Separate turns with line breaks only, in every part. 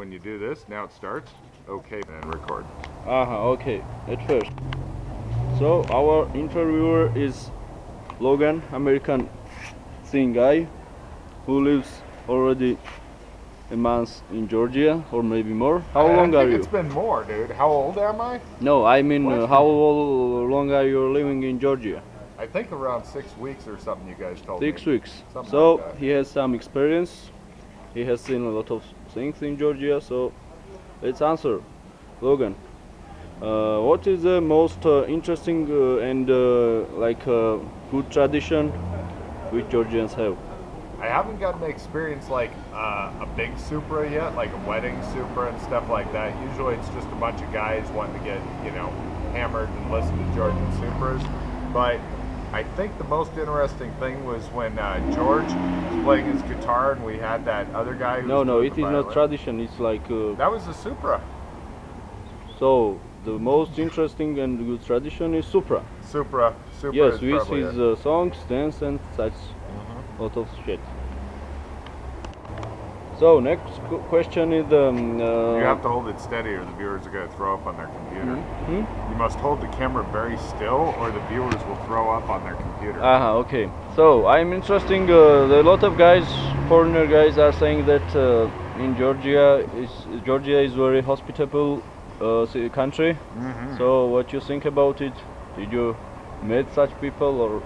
when you do this, now it starts. Okay, and record.
Okay, at first. So our interviewer is Logan, American thin guy who lives already a month in Georgia or maybe more. How long
I
are
think
you?
it's been more, dude. How old am I?
No, I mean
What?
how long are you living in Georgia?
I think around 6 weeks or something you guys told
6
me.
weeks.
Something
So
like that.
he has some experience. He has seen a lot of things in Georgia. So let's answer, Logan. What is the most interesting and good tradition which Georgians have?
I haven't gotten to experience like a big Supra yet, like a wedding Supra and stuff like that. Usually it's just a bunch of guys wanting to get, hammered and listen to Georgian Supras. But I think the most interesting thing was when George was playing his guitar and we had that other guy who was
No,
doing
it
the
is not
violin.
tradition. It's like
That was the Supra.
so. The most interesting and good tradition is Supra.
Supra
Yes,
is
with
probably
his
it.
songs, dance, and such lot of shit. So next question is
You have to hold it steady or the viewers are going to throw up on their computer. You must hold the camera very still or the viewers will throw up on their computer.
Okay. So I'm interesting. A lot of guys, foreigner guys, are saying that in Georgia is very hospitable country. So what you think about it? Did you meet such people or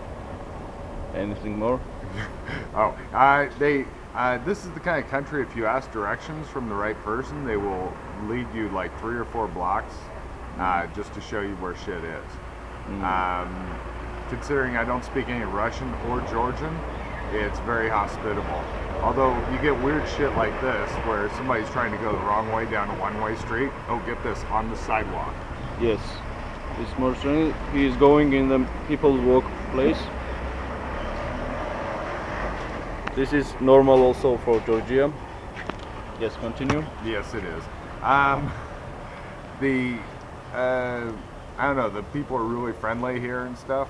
anything more?
This is the kind of country, if you ask directions from the right person, they will lead you like 3 or 4 blocks just to show you where shit is. Considering I don't speak any Russian or Georgian, it's very hospitable. Although you get weird shit like this, where somebody's trying to go the wrong way down a one-way street. Oh, get this, on the sidewalk.
Yes. It's more strange. He is going in the people's workplace. This is normal also for Georgia. Yes, continue.
Yes, it is. I don't know, the people are really friendly here and stuff.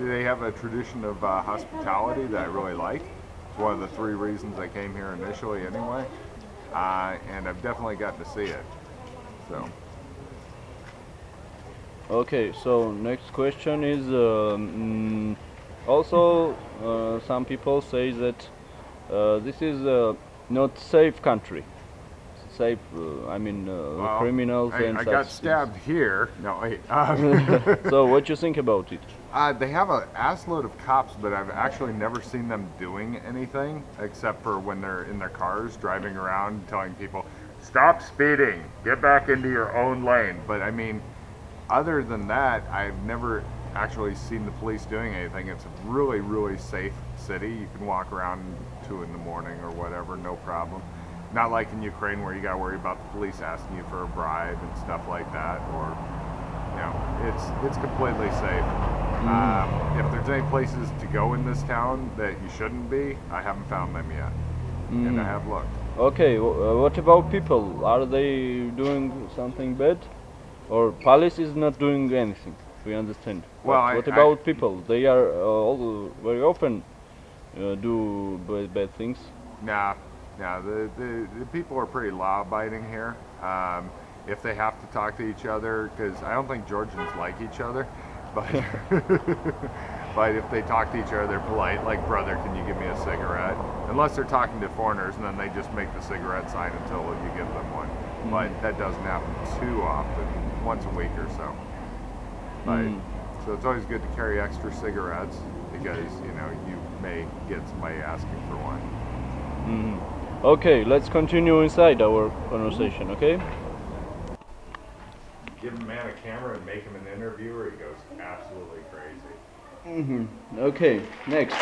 They have a tradition of hospitality that I really like. It's one of the 3 reasons I came here initially anyway. And I've definitely gotten to see it. So.
Okay, so next question is also some people say that this is not safe country. Safe, criminals and
I
such
got
things.
stabbed here. No, wait.
So what you think about it?
They have an assload of cops, but I've actually never seen them doing anything except for when they're in their cars driving around telling people, stop speeding, get back into your own lane. But I mean, other than that, I've never actually seen the police doing anything. It's a really, really safe city. You can walk around 2 in the morning or whatever, no problem. Not like in Ukraine where you got to worry about the police asking you for a bribe and stuff like that, or it's completely safe. If there's any places to go in this town that you shouldn't be, I haven't found them yet, and I have looked.
Okay, what about people? Are they doing something bad? Or police is not doing anything, we understand.
Well,
what about people? They are very often do bad things.
Nah, the people are pretty law-abiding here. If they have to talk to each other, because I don't think Georgians like each other, but but if they talk to each other, they're polite, like, brother, can you give me a cigarette? Unless they're talking to foreigners, and then they just make the cigarette sign until you give them one. But that doesn't happen too often, once a week or so. But, so it's always good to carry extra cigarettes, because, you may get somebody asking for one.
Okay, let's continue inside our conversation, okay?
Give a man a camera and make him an interviewer, he goes absolutely crazy.
Okay, next.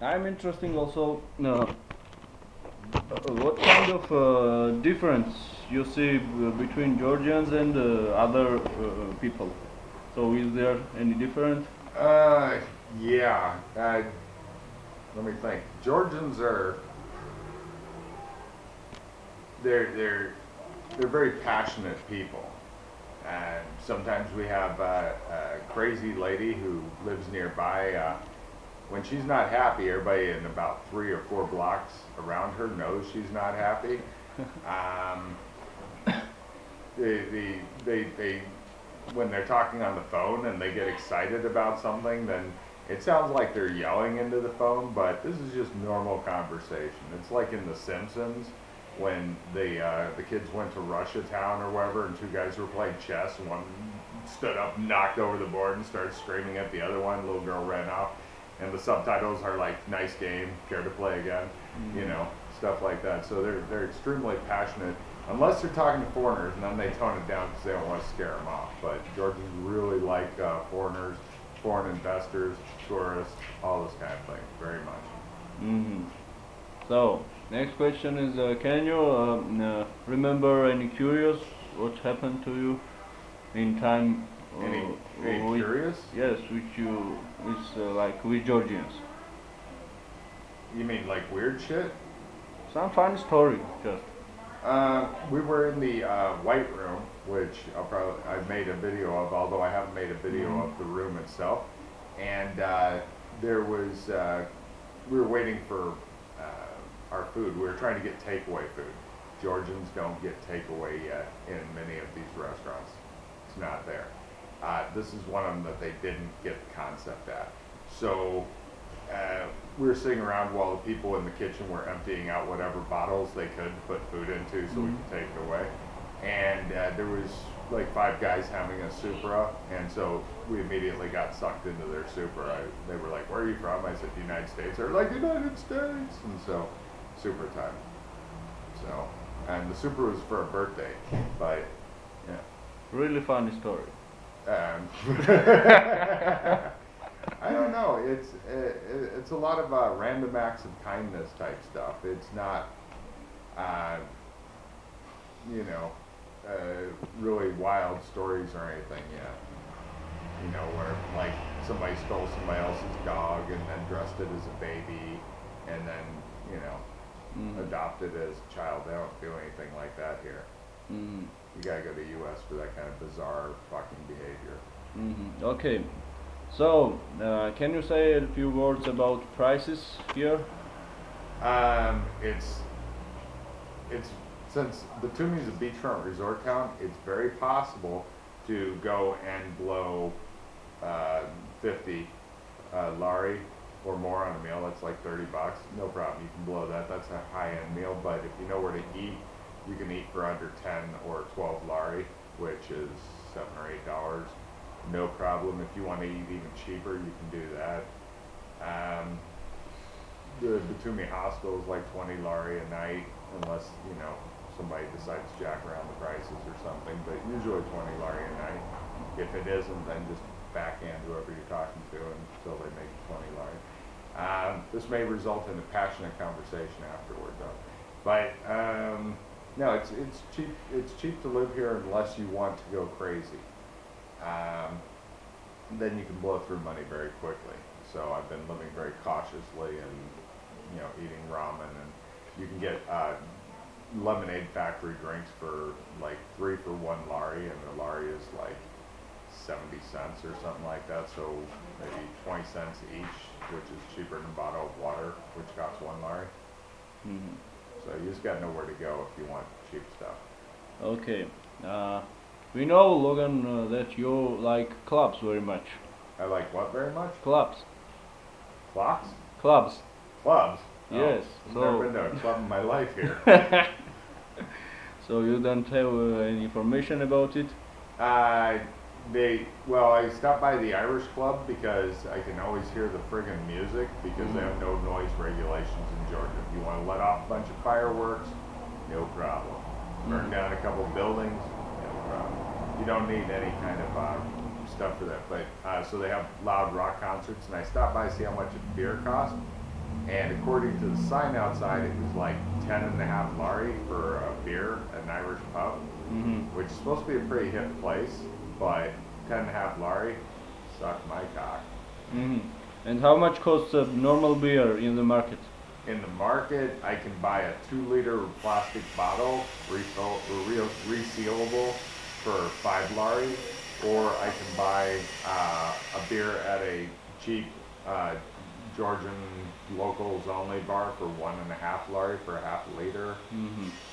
I'm interested also what kind of difference you see between Georgians and other people? So is there any difference?
Yeah. Let me think. Georgians are they're very passionate people, and sometimes we have a crazy lady who lives nearby when she's not happy, everybody in about 3 or 4 blocks around her knows she's not happy. They when they're talking on the phone and they get excited about something, then it sounds like they're yelling into the phone, but this is just normal conversation. It's like in The Simpsons when the kids went to Russia town or whatever, and 2 guys were playing chess, and one stood up, knocked over the board, and started screaming at the other one. The little girl ran off, and the subtitles are like, "Nice game, care to play again?" You know, stuff like that. So they're extremely passionate, unless they're talking to foreigners, and then they tone it down because they don't want to scare them off. But Georgians really like foreigners, foreign investors, tourists, all this kind of thing, very much.
So, next question is, can you remember any curious what happened to you in time?
Any
with,
curious?
Yes, like with Georgians.
You mean like weird shit?
Some funny story, just.
We were in the White Room, which I've made a video of, although I haven't made a video of the room itself. And there was, we were waiting for our food. We were trying to get takeaway food. Georgians don't get takeaway yet in many of these restaurants. It's not there. This is one of them that they didn't get the concept at. So we were sitting around while the people in the kitchen were emptying out whatever bottles they could to put food into so we could take it away. And there was like 5 guys having a supra, and so we immediately got sucked into their supra. They were like, "Where are you from?" I said, "United States." They were like, "United States," and so supra time. So, and the supra was for a birthday, but yeah.
Really funny story.
I don't know. It's a lot of random acts of kindness type stuff. It's not, you know, really wild stories or anything yet. You know, where like somebody stole somebody else's dog and then dressed it as a baby, and then adopted it as a child. They don't do anything like that here. You gotta go to the U.S. for that kind of bizarre fucking behavior.
Okay, so can you say a few words about prices here?
It's since Batumi is a beachfront resort town, it's very possible to go and blow 50 lari or more on a meal. That's like $30. No problem, you can blow that. That's a high-end meal. But if you know where to eat, you can eat for under 10 or 12 lari, which is $7 or $8. No problem. If you want to eat even cheaper, you can do that. The Batumi hostel is like 20 lari a night, unless somebody decides to jack around the prices or something. But usually 20 lari a night. If it isn't, then just backhand whoever you're talking to until they make 20 lari. This may result in a passionate conversation afterward, though. But no, it's cheap. It's cheap to live here unless you want to go crazy. Then you can blow through money very quickly. So I've been living very cautiously and eating ramen, and you can get lemonade factory drinks for like 3 for 1 lari, and the lari is like 70 cents or something like that. So maybe 20 cents each, which is cheaper than a bottle of water, which costs 1 lari. So you just gotta know where to go if you want cheap stuff.
Okay. We know, Logan, that you like clubs very much.
I like what very much?
Clubs.
Clocks?
Clubs.
Clubs?
Yes.
I've never been to a club in my life here.
So you don't have any information about it?
Well, I stopped by the Irish club because I can always hear the friggin' music because they have no noise regulations in Georgia. If you want to let off a bunch of fireworks, no problem. Burn down a couple buildings, no problem. You don't need any kind of stuff for that. But so they have loud rock concerts, and I stopped by to see how much a beer cost. And according to the sign outside, it was like 10.5 lari for a beer at an Irish pub, which is supposed to be a pretty hip place, but 10.5 lari, suck my cock.
And how much costs a normal beer in the market?
In the market, I can buy a 2-liter plastic bottle, resealable, for 5 lari, or I can buy a beer at a cheap Georgian locals only bar for 1.5 lari for a half liter.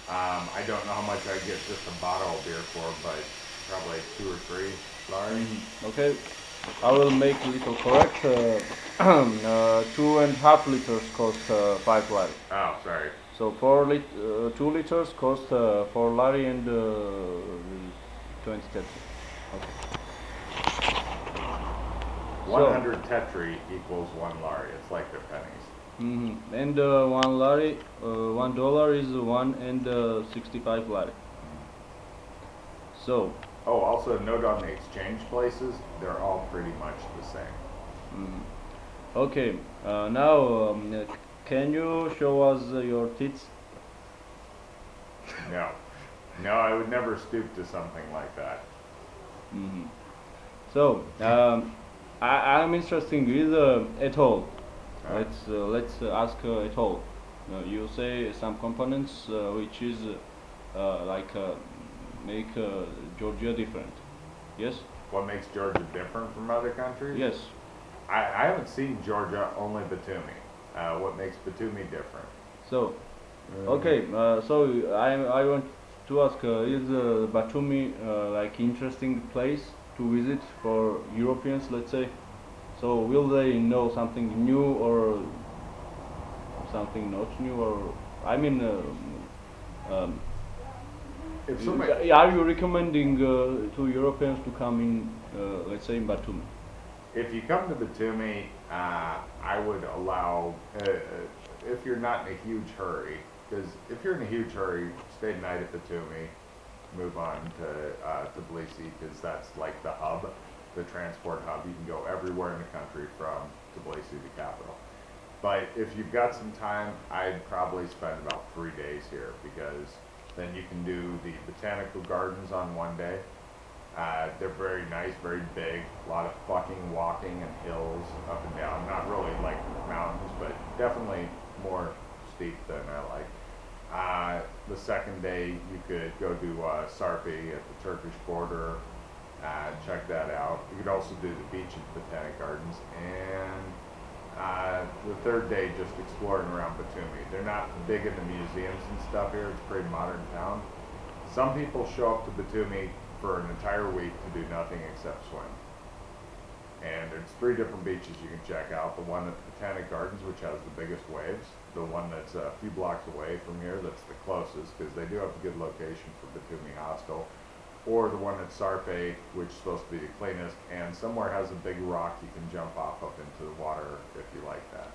I don't know how much I get just a bottle of beer for, but probably 2 or 3 lari.
Okay, I will make a little correct. 2.5 liters cost 5 lari.
Oh, sorry.
So 2 liters cost 4 lari and 20 tetri. Okay.
100 tetri equals 1 lari. It's like they're pennies.
And 1 lari, $1 is 1 and 65 lari. So.
Oh, also note on the exchange places, they're all pretty much the same.
Okay, now can you show us your tits?
No. No, I would never stoop to something like that.
So, I'm interested with atoll. Let's ask atoll. You say some components which is make Georgia different. Yes?
What makes Georgia different from other countries?
Yes.
I haven't seen Georgia, only Batumi. What makes Batumi different?
So, okay. So I want to ask: is Batumi like interesting place to visit for Europeans? Let's say. So will they know something new or something not new? Or I mean,
If somebody,
are you recommending to Europeans to come in, let's say, in Batumi?
if you come to Batumi, I would allow, if you're not in a huge hurry, because if you're in a huge hurry, stay the night at Batumi, move on to Tbilisi, because that's like the hub, the transport hub. You can go everywhere in the country from Tbilisi, the capital. But if you've got some time, I'd probably spend about 3 days here, because then you can do the botanical gardens on one day. They're very nice, very big, a lot of fucking walking and hills up and down. Not really like mountains, but definitely more steep than I like. The second day you could go to Sarpi at the Turkish border, check that out. You could also do the beach at the Botanic Gardens, and the third day just exploring around Batumi. They're not big into museums and stuff here, it's a pretty modern town. Some people show up to Batumi for an entire week to do nothing except swim. And there's 3 different beaches you can check out. The one at the Botanic Gardens, which has the biggest waves. The one that's a few blocks away from here, that's the closest, because they do have a good location for Batumi Hostel. Or the one at Sarpe, which is supposed to be the cleanest, and somewhere has a big rock you can jump off up into the water if you like that.